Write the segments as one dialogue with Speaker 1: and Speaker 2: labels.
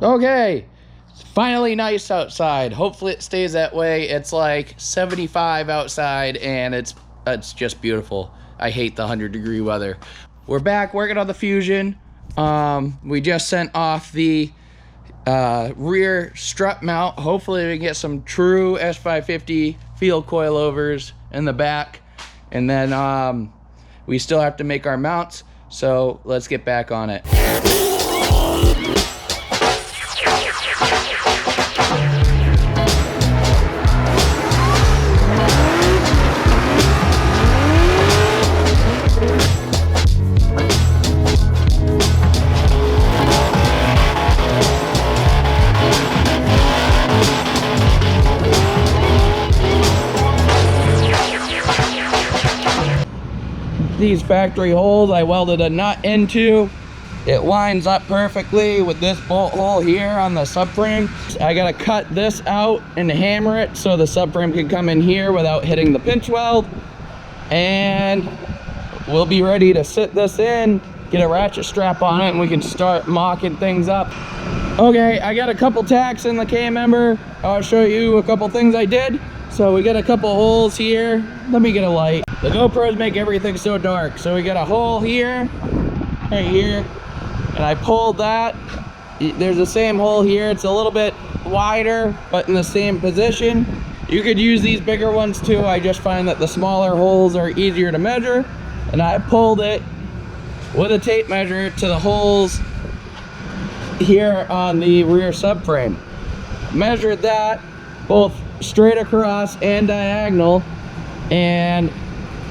Speaker 1: Okay, it's finally nice outside. Hopefully it stays that way. It's like 75 outside and it's just beautiful. I hate the 100-degree weather. We're back working on the Fusion. We just sent off the rear strut mount. Hopefully we can get some true S550 field coilovers in the back. And then we still have to make our mounts. So let's get back on it. These factory holes I welded a nut into. It lines up perfectly with this bolt hole here on the subframe. I gotta cut this out and hammer it so the subframe can come in here without hitting the pinch weld. And we'll be ready to sit this in, get a ratchet strap on it, and we can start mocking things up. Okay, I got a couple tacks in the K-member. I'll show you a couple things I did. So we got a couple holes here. Let me get a light. The GoPros make everything so dark. So we got a hole here, right here, and I pulled that. There's the same hole here. It's a little bit wider, but in the same position. You could use these bigger ones too. I just find that the smaller holes are easier to measure. And I pulled it with a tape measure to the holes here on the rear subframe. Measured that both straight across and diagonal, and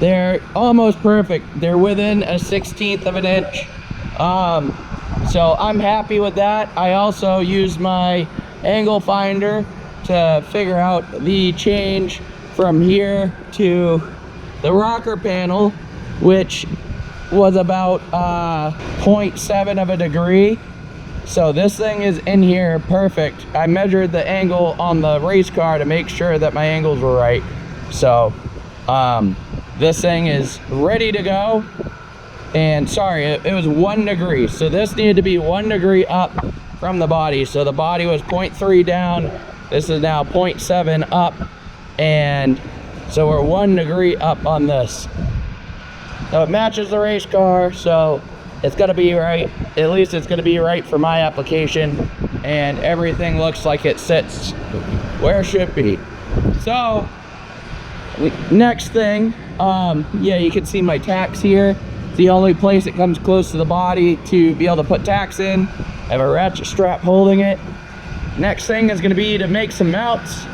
Speaker 1: they're almost perfect. They're within a 1/16 of an inch. So I'm happy with that. I also used my angle finder to figure out the change from here to the rocker panel, which was about 0.7 of a degree. So this thing is in here perfect. I measured the angle on the race car to make sure that my angles were right. So this thing is ready to go. And sorry, it was 1 degree. So this needed to be 1 degree up from the body. So the body was 0.3 down. This is now 0.7 up. And so we're 1 degree up on this. So it matches the race car. So it's gonna be right. At least it's gonna be right for my application. And everything looks like it sits where it should be. So next thing, yeah, you can see my tacks here. It's the only place it comes close to the body to be able to put tacks in. I have a ratchet strap holding it. Next thing is gonna be to make some mounts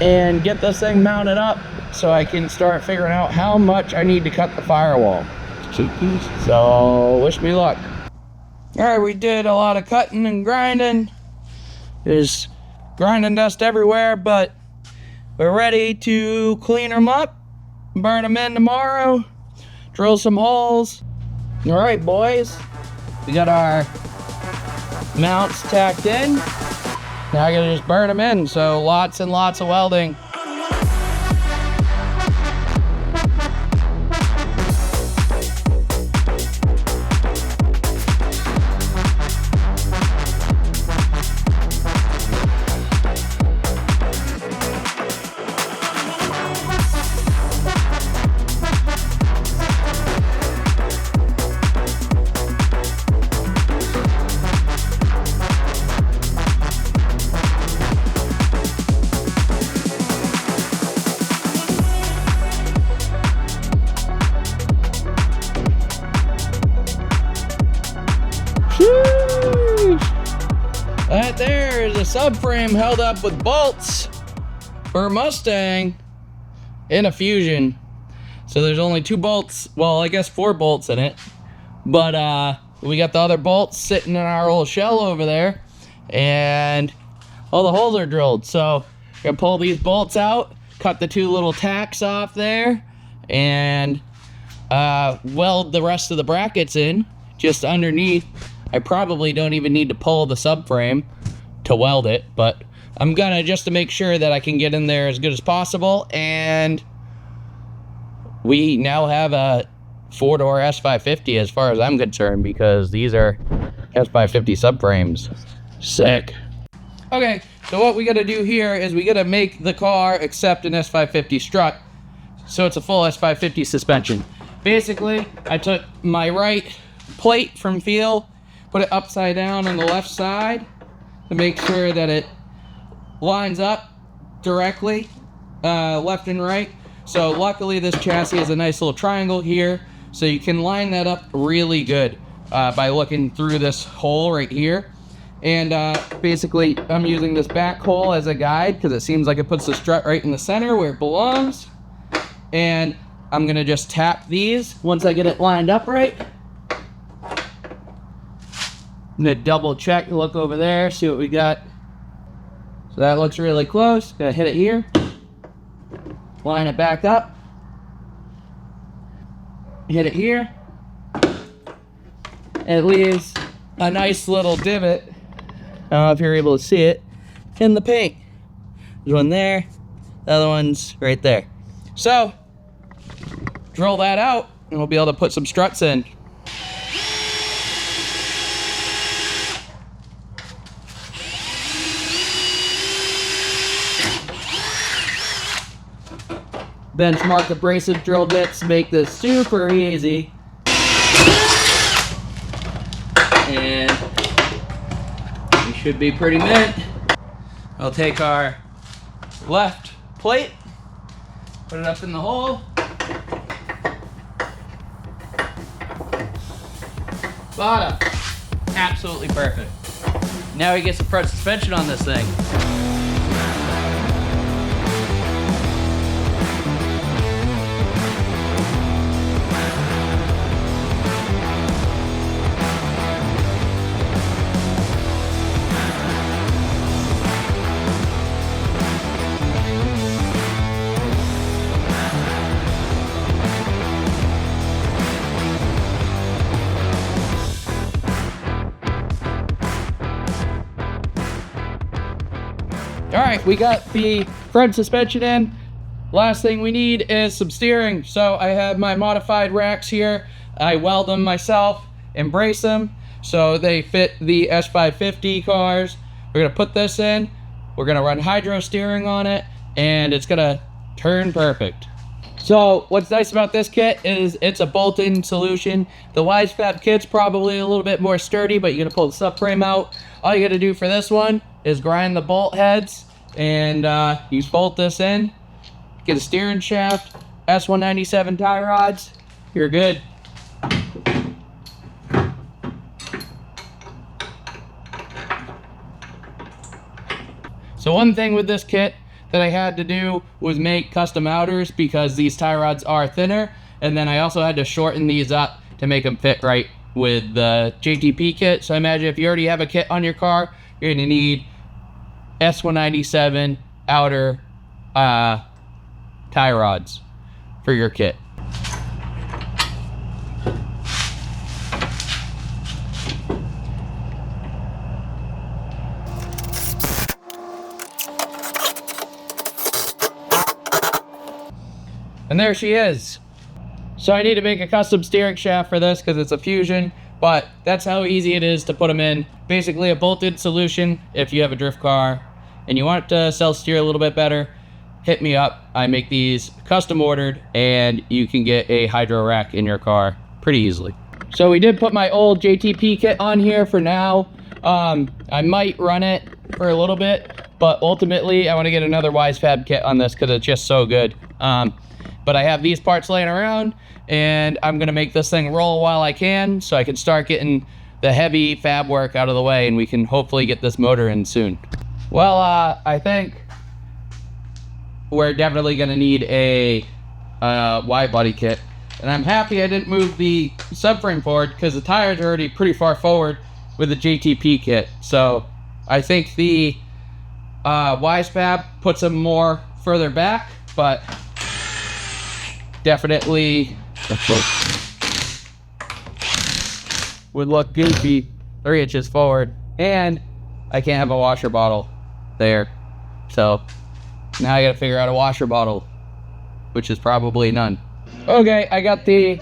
Speaker 1: and get this thing mounted up so I can start figuring out how much I need to cut the firewall. So wish me luck. All right, we did a lot of cutting and grinding. There's grinding dust everywhere, but we're ready to clean them up, burn them in tomorrow, drill some holes. All right, boys, we got our mounts tacked in. Now I gotta just burn them in, so lots and lots of welding. That there is a subframe held up with bolts for a Mustang in a Fusion. So there's only 2 bolts, well, I guess 4 bolts in it. But we got the other bolts sitting in our old shell over there. And all the holes are drilled. So I'm gonna pull these bolts out, cut the 2 little tacks off there, and weld the rest of the brackets in just underneath. I probably don't even need to pull the subframe to weld it, but I'm gonna, just to make sure that I can get in there as good as possible. And we now have a 4-door S550 as far as I'm concerned, because these are S550 subframes. Sick. Okay, so what we gotta do here is we gotta make the car accept an S550 strut, so it's a full S550 suspension. Basically, I took my right plate from Feel, put it upside down on the left side to make sure that it lines up directly, left and right. So luckily this chassis has a nice little triangle here, so you can line that up really good by looking through this hole right here. And basically I'm using this back hole as a guide because it seems like it puts the strut right in the center where it belongs. And I'm gonna just tap these once I get it lined up right. I'm gonna double check, look over there, see what we got. So that looks really close. Gonna hit it here. Line it back up. Hit it here. It leaves a nice little divot. I don't know if you're able to see it in the paint. There's one there. The other one's right there. So drill that out and we'll be able to put some struts in. Benchmark abrasive drill bits make this super easy. And we should be pretty mint. I'll take our left plate, put it up in the hole. Bottom. Absolutely perfect. Now we get some front suspension on this thing. Alright, we got the front suspension in. Last thing we need is some steering. So I have my modified racks here. I weld them myself and brace them so they fit the S550 cars. We're gonna put this in. We're gonna run hydro steering on it and it's gonna turn perfect. So what's nice about this kit is it's a bolt-in solution. The Wisefab kit's probably a little bit more sturdy, but you're gonna pull the subframe out. All you gotta do for this one is grind the bolt heads and you bolt this in, get a steering shaft, S197 tie rods, you're good. So one thing with this kit that I had to do was make custom outers because these tie rods are thinner, and then I also had to shorten these up to make them fit right with the JTP kit. So imagine if you already have a kit on your car, you're gonna need S197 outer tie rods for your kit. And there she is. So I need to make a custom steering shaft for this because it's a Fusion, but that's how easy it is to put them in. Basically a bolted solution. If you have a drift car and you want to self-steer a little bit better, hit me up. I make these custom ordered and you can get a hydro rack in your car pretty easily. So we did put my old JTP kit on here for now. I might run it for a little bit, but ultimately I want to get another Wisefab kit on this because it's just so good. But I have these parts laying around and I'm gonna make this thing roll while I can so I can start getting the heavy fab work out of the way and we can hopefully get this motor in soon. Well, I think we're definitely gonna need a wide body kit. And I'm happy I didn't move the subframe forward because the tires are already pretty far forward with the JTP kit. So I think the Wisefab puts them more further back, but definitely would look goofy 3 inches forward. And I can't have a washer bottle there. So now I gotta figure out a washer bottle, which is probably none. Okay, I got the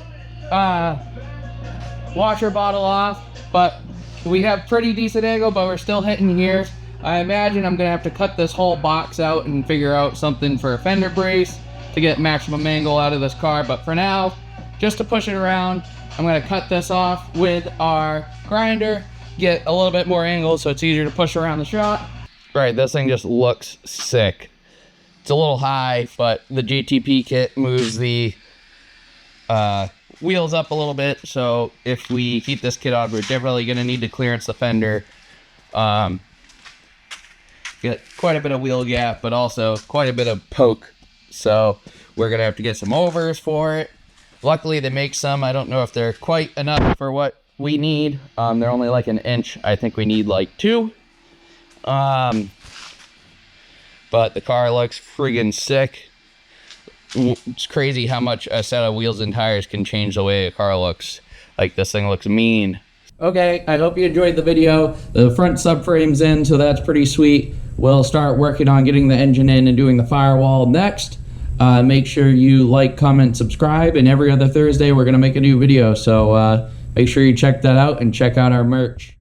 Speaker 1: washer bottle off, but we have pretty decent angle, but we're still hitting here. I imagine I'm gonna have to cut this whole box out and figure out something for a fender brace to get maximum angle out of this car. But for now, just to push it around, I'm gonna cut this off with our grinder, get a little bit more angle so it's easier to push around the shop. Right, this thing just looks sick. It's a little high, but the GTP kit moves the wheels up a little bit, so if we keep this kit on, we're definitely going to need to clearance the fender. Get quite a bit of wheel gap, but also quite a bit of poke, so we're going to have to get some overs for it. Luckily, they make some. I don't know if they're quite enough for what we need. They're only like 1 inch. I think we need like 2. But the car looks friggin' sick. It's crazy how much a set of wheels and tires can change the way a car looks. Like, this thing looks mean. Okay, I hope you enjoyed the video. The front subframe's in, so that's pretty sweet. We'll start working on getting the engine in and doing the firewall next. Make sure you like, comment, subscribe, and every other Thursday we're going to make a new video. So make sure you check that out and check out our merch.